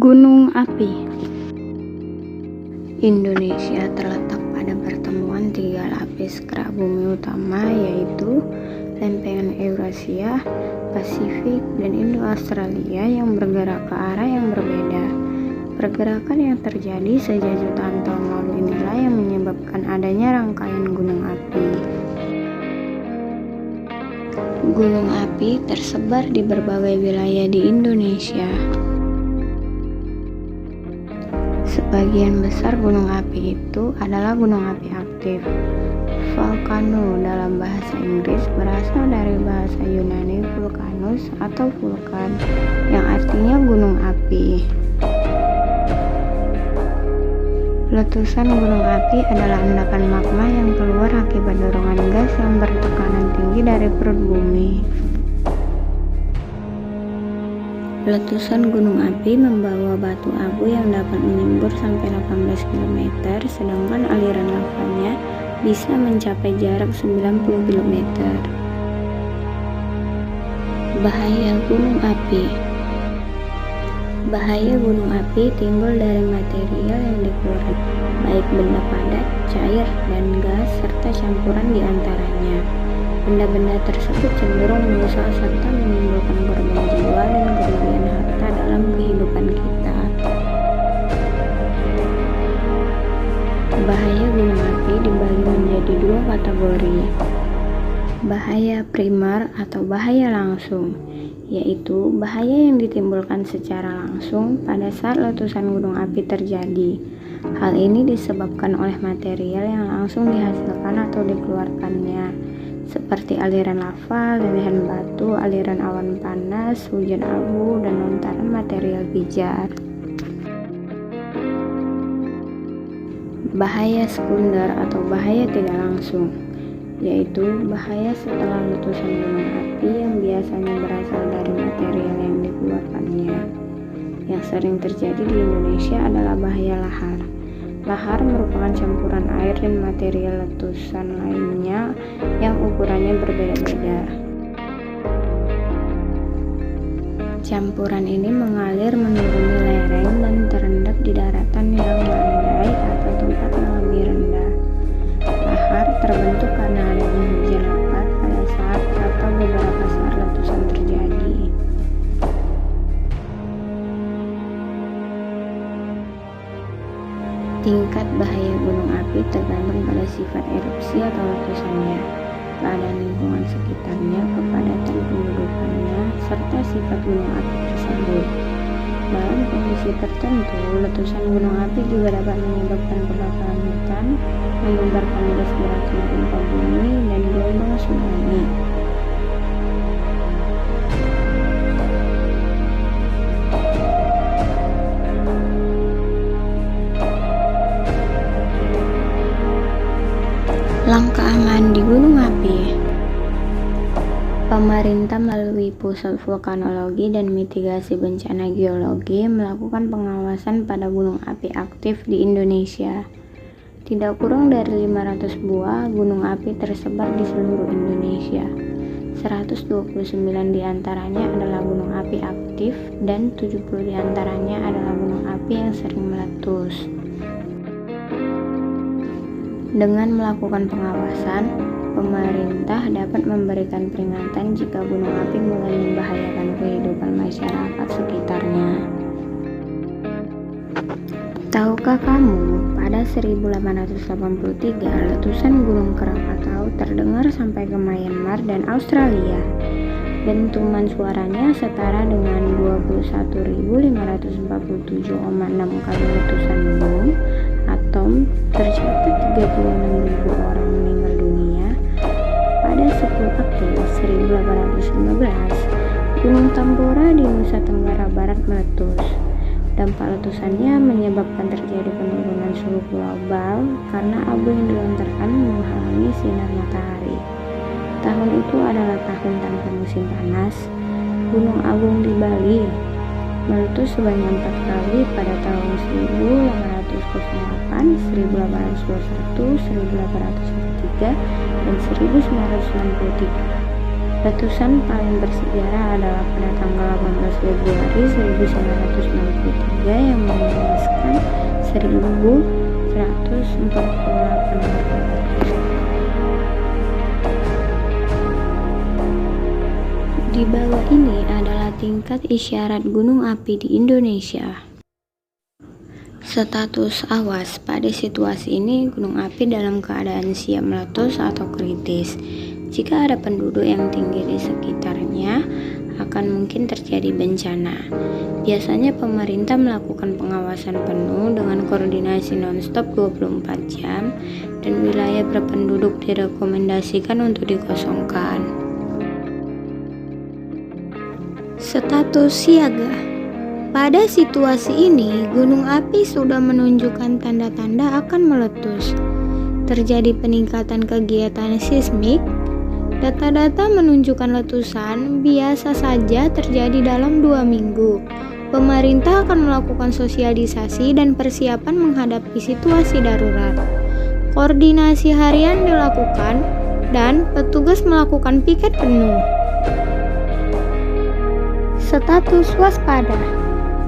Gunung api. Indonesia terletak pada pertemuan tiga lapis kerak bumi utama, yaitu lempengan Eurasia, Pasifik, dan Indo-Australia yang bergerak ke arah yang berbeda. Pergerakan yang terjadi sejak jutaan tahun lalu inilah yang menyebabkan adanya rangkaian gunung api. Gunung api tersebar di berbagai wilayah di Indonesia. Sebagian besar gunung api itu adalah gunung api aktif. Volcano dalam bahasa Inggris berasal dari bahasa Yunani vulkanus atau vulkan, yang artinya gunung api. Letusan gunung api adalah endapan magma yang keluar akibat dorongan gas yang bertekanan tinggi dari perut bumi. Letusan gunung api membawa batu abu yang dapat menyembur sampai 18 km, sedangkan aliran lavanya bisa mencapai jarak 90 km. Bahaya gunung api. Bahaya gunung api timbul dari material yang dikeluarkan, baik benda padat, cair, dan gas, serta campuran di antaranya. Benda-benda tersebut cenderung merusak serta menimbulkan korban jiwa dan kerugian harta dalam kehidupan kita. Bahaya gunung api dibagi menjadi dua kategori. Bahaya primer atau bahaya langsung, yaitu bahaya yang ditimbulkan secara langsung pada saat letusan gunung api terjadi. Hal ini disebabkan oleh material yang langsung dihasilkan atau dikeluarkannya, seperti aliran lava, lelehan batu, aliran awan panas, hujan abu, dan lontaran material pijar. Bahaya sekunder atau bahaya tidak langsung, yaitu bahaya setelah letusan gunung api yang biasanya berasal dari material yang dikeluarkannya. Yang sering terjadi di Indonesia adalah bahaya lahar. Lahar merupakan campuran air dan material letusan lainnya yang ukurannya berbeda-beda. Campuran ini mengalir menuruni lereng dan terendap di daratan yang landai atau tempat yang lebih rendah. Lahar terbentuk karena adanya hujan lebat pada saat atau beberapa saat letusan terjadi. Tingkat bahaya gunung api tergantung pada sifat erupsi atau letusannya, keadaan lingkungan sekitarnya, kepadatan pendudukannya, serta sifat gunung api tersebut. Dalam kondisi tertentu, letusan gunung api juga dapat menyebabkan kebakaran hutan, menyebarkan gas beracun gempa bumi, dan gelombang tsunami. Langkah aman di gunung api. Pemerintah melalui Pusat Vulkanologi dan Mitigasi Bencana Geologi melakukan pengawasan pada gunung api aktif di Indonesia. Tidak kurang dari 500 buah gunung api tersebar di seluruh Indonesia. 129 diantaranya adalah gunung api aktif dan 70 diantaranya adalah gunung api yang sering meletus. Dengan melakukan pengawasan, pemerintah dapat memberikan peringatan jika gunung api mulai membahayakan kehidupan masyarakat sekitarnya. Tahukah kamu, pada 1883 letusan Gunung Krakatau terdengar sampai ke Myanmar dan Australia. Dentuman suaranya setara dengan 21.547,6 kali letusan bom atom. Tercatat 36.000 orang meninggal dunia. Pada 10 April 1815, Gunung Tambora di Nusa Tenggara Barat meletus. Dampak letusannya menyebabkan terjadi penurunan suhu global karena abu yang dilontarkan menghalangi sinar matahari. Tahun itu adalah tahun tanpa musim panas. Gunung Agung di Bali meletus sebanyak 4 kali pada tahun 1808, 1821, 1803, dan 1963. Letusan paling bersejarah adalah pada tanggal 18 Februari 1963 yang menewaskan 1.148 warga. Di bawah ini adalah tingkat isyarat gunung api di Indonesia. Status awas. Pada situasi ini, gunung api dalam keadaan siap meletus atau kritis. Jika ada penduduk yang tinggi di sekitarnya, akan mungkin terjadi bencana. Biasanya pemerintah melakukan pengawasan penuh dengan koordinasi non-stop 24 jam dan wilayah berpenduduk direkomendasikan untuk dikosongkan. Status siaga. Pada situasi ini, gunung api sudah menunjukkan tanda-tanda akan meletus. Terjadi peningkatan kegiatan seismik. Data-data menunjukkan letusan biasa saja terjadi dalam 2 minggu. Pemerintah akan melakukan sosialisasi dan persiapan menghadapi situasi darurat. Koordinasi harian dilakukan dan petugas melakukan piket penuh. Status waspada.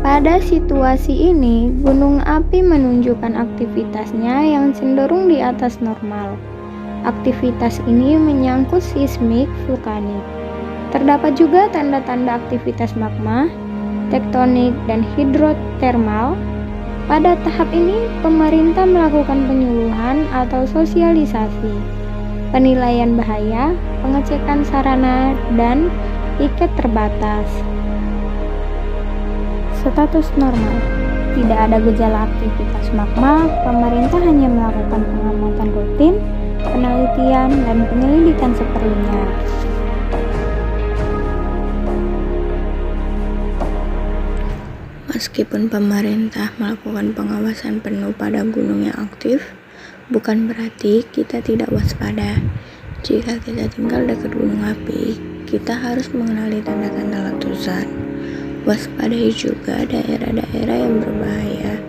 Pada situasi ini, gunung api menunjukkan aktivitasnya yang cenderung di atas normal. Aktivitas ini menyangkut seismik vulkanik. Terdapat juga tanda-tanda aktivitas magma, tektonik, dan hidrotermal. Pada tahap ini, pemerintah melakukan penyuluhan atau sosialisasi, penilaian bahaya, pengecekan sarana, dan tiket terbatas. Status normal. Tidak ada gejala aktivitas magma, pemerintah hanya melakukan pengamatan rutin, penelitian, dan penyelidikan seperlunya. Meskipun pemerintah melakukan pengawasan penuh pada gunung yang aktif, bukan berarti kita tidak waspada. Jika kita tinggal dekat gunung api, kita harus mengenali tanda-tanda letusan. Waspadai juga daerah-daerah yang berbahaya.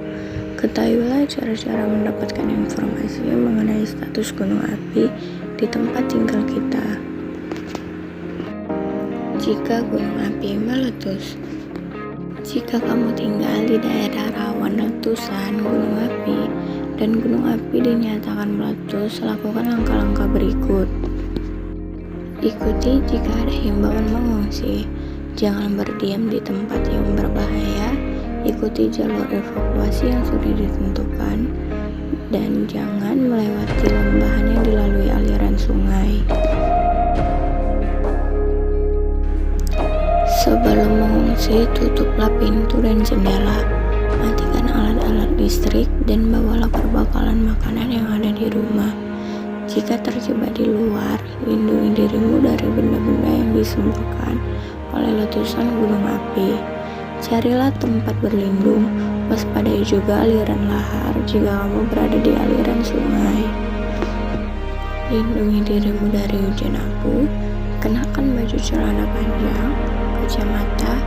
Ketahuilah cara-cara mendapatkan informasi mengenai status gunung api di tempat tinggal kita. Jika gunung api meletus. Jika kamu tinggal di daerah rawan letusan gunung api dan gunung api dinyatakan meletus, lakukan langkah-langkah berikut. Ikuti jika ada himbauan mengungsi. Jangan berdiam di tempat yang berbahaya. Ikuti jalur evakuasi yang sudah ditentukan dan jangan melewati lembahan yang dilalui aliran sungai. Sebelum mengungsi, tutuplah pintu dan jendela, matikan alat-alat listrik, dan bawalah perbekalan makanan yang ada di rumah. Jika terjebak di luar, lindungi dirimu dari benda-benda yang disemburkan oleh letusan gunung api. Carilah tempat berlindung, waspadai juga aliran lahar jika kamu berada di aliran sungai. Lindungi dirimu dari hujan abu, kenakan baju celana panjang, kacamata,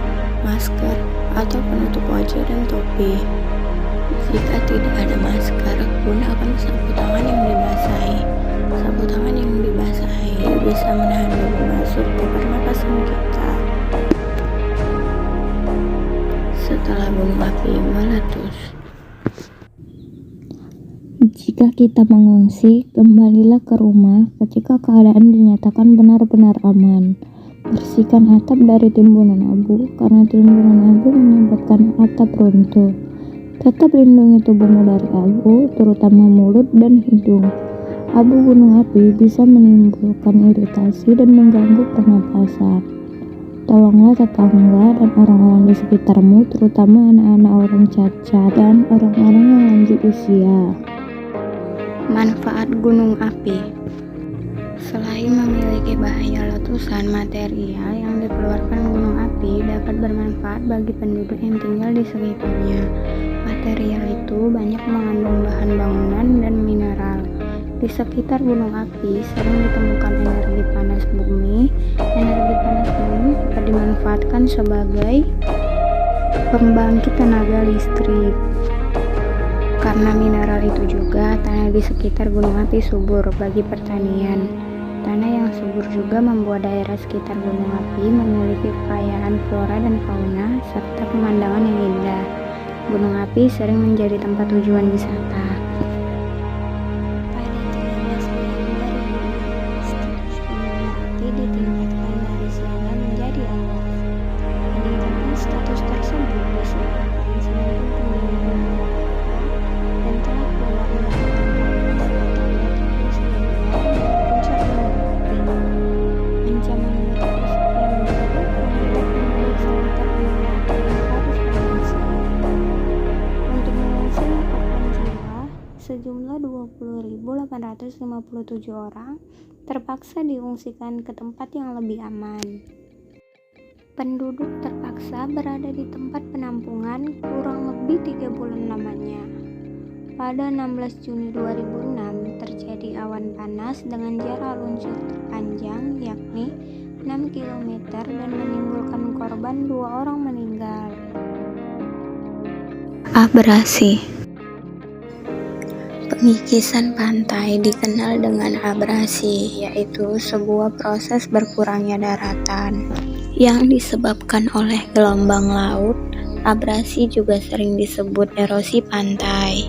masker, atau penutup wajah dan topi. Jika tidak ada masker, gunakan sapu tangan yang dibasahi. Sapu tangan yang dibasahi bisa menahan debu masuk ke pernapasan kita. Setelah gunung api meletus. Jika kita mengungsi, kembalilah ke rumah ketika keadaan dinyatakan benar-benar aman. Bersihkan atap dari timbunan abu, karena timbunan abu menyebabkan atap runtuh. Tetap lindungi tubuhmu dari abu, terutama mulut dan hidung. Abu gunung api bisa menimbulkan iritasi dan mengganggu pernapasan. Tolonglah tetangga dan orang-orang di sekitarmu, terutama anak-anak orang cacat dan orang-orang yang lanjut usia. Manfaat gunung api. Selain memiliki bahaya letusan, material yang dikeluarkan gunung api dapat bermanfaat bagi penduduk yang tinggal di sekitarnya. Material itu banyak mengandung bahan bangunan dan mineral. Di sekitar gunung api sering ditemukan energi panas bumi. Energi panas bumi dapat dimanfaatkan sebagai pembangkit tenaga listrik. Karena mineral itu juga, tanah di sekitar gunung api subur bagi pertanian. tanah yang subur juga membuat daerah sekitar gunung api memiliki kekayaan flora dan fauna serta pemandangan yang indah. Gunung api sering menjadi tempat tujuan wisata. Pada 13 Mei 2006, status gunung api ditingkatkan dari siaga menjadi awas. Peningkatan status tersebut disebabkan semakin tingginya gunung dan telah keluar dari tempat puncak gunung api. Ancaman letusan yang baru membuat penduduk sekitar gunung api harus mengungsi. Untuk mengungsi korban jiwa, sejumlah 20.857 orang terpaksa diungsikan ke tempat yang lebih aman. Penduduk terpaksa berada di tempat penampungan kurang lebih 3 bulan lamanya. Pada 16 Juni 2006 terjadi awan panas dengan jarak luncur terpanjang yakni 6 km dan menimbulkan korban 2 orang meninggal. Abrasi. Pengikisan pantai dikenal dengan abrasi, yaitu sebuah proses berkurangnya daratan yang disebabkan oleh gelombang laut. Abrasi juga sering disebut erosi pantai.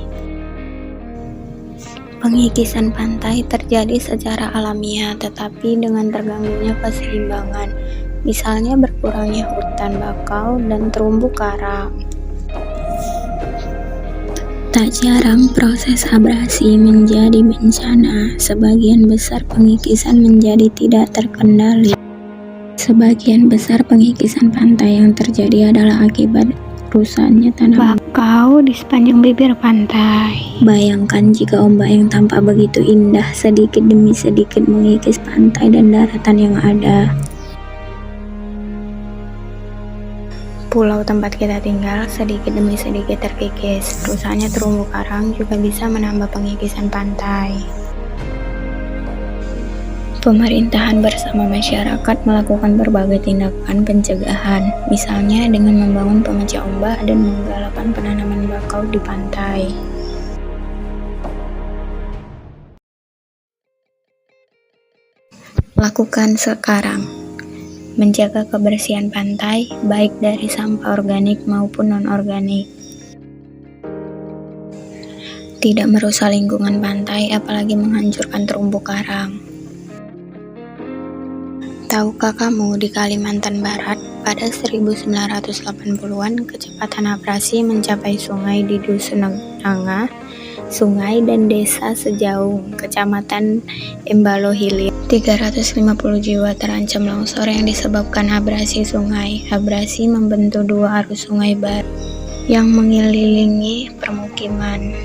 Pengikisan pantai terjadi secara alamiah tetapi dengan terganggunya keseimbangan, misalnya berkurangnya hutan bakau dan terumbu karang. Tak jarang proses abrasi menjadi bencana. Sebagian besar pengikisan menjadi tidak terkendali. Sebagian besar pengikisan pantai yang terjadi adalah akibat rusaknya tanaman bakau di sepanjang bibir pantai. Bayangkan jika ombak yang tampak begitu indah sedikit demi sedikit mengikis pantai dan daratan yang ada. Pulau tempat kita tinggal sedikit demi sedikit terkikis. Rusaknya terumbu karang juga bisa menambah pengikisan pantai. Pemerintahan bersama masyarakat melakukan berbagai tindakan pencegahan, misalnya dengan membangun pemecah ombak dan menggalakkan penanaman bakau di pantai. Lakukan sekarang. Menjaga kebersihan pantai, baik dari sampah organik maupun non-organik. Tidak merusak lingkungan pantai, apalagi menghancurkan terumbu karang. Tahukah kamu di Kalimantan Barat, pada 1980-an kecepatan abrasi mencapai sungai di Dusun Nanga, sungai dan desa Sejaung, Kecamatan Embalo Hilir. 350 jiwa terancam longsor yang disebabkan abrasi sungai. Abrasi membentuk 2 arus sungai baru yang mengelilingi permukiman.